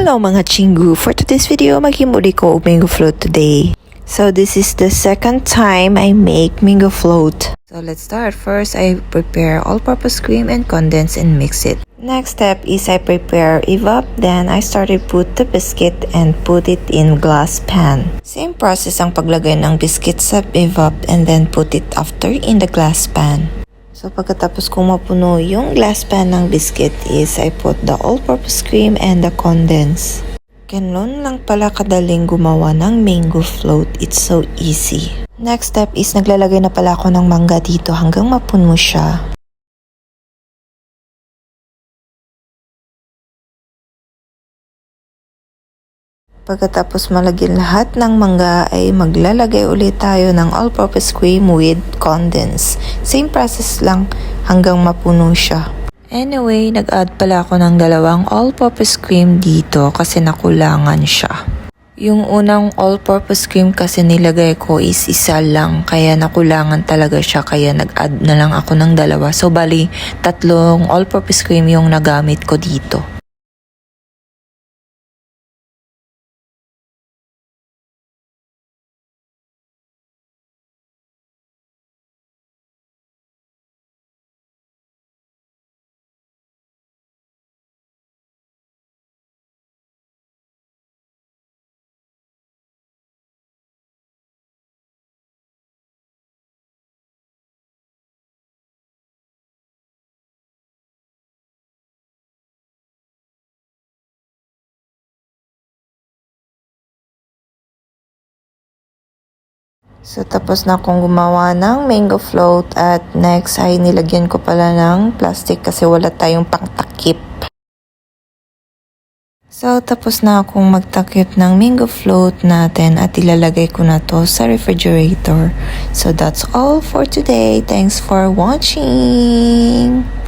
Hello mga chingu! For today's video, maghimuli ko og mango float today. So this is the second time I make mango float. So let's start. First, I prepare all-purpose cream and condense and mix it. Next step is I prepare evap. Then I started put the biscuit and put it in glass pan. Same process ang paglagay ng biscuit sa evap and then put it after in the glass pan. So pagkatapos kong mapuno yung glass pan ng biscuit is I put the all-purpose cream and the condense. Ganun lang pala kadaling gumawa ng mango float. It's so easy. Next step is naglalagay na pala ako ng mangga dito hanggang mapuno siya. Pagkatapos malagyan lahat ng mangga ay maglalagay ulit tayo ng all-purpose cream with condense. Same process lang hanggang mapuno siya. Anyway, nag-add pala ako ng dalawang all-purpose cream dito kasi nakulangan siya. Yung unang all-purpose cream kasi nilagay ko is isa lang kaya nakulangan talaga siya kaya nag-add na lang ako ng dalawa. So bali, tatlong all-purpose cream yung nagamit ko dito. So, tapos na akong gumawa ng mango float at next ay nilagyan ko pala ng plastic kasi wala tayong pangtakip. So, tapos na akong magtakip ng mango float natin at ilalagay ko na to sa refrigerator. So, that's all for today. Thanks for watching!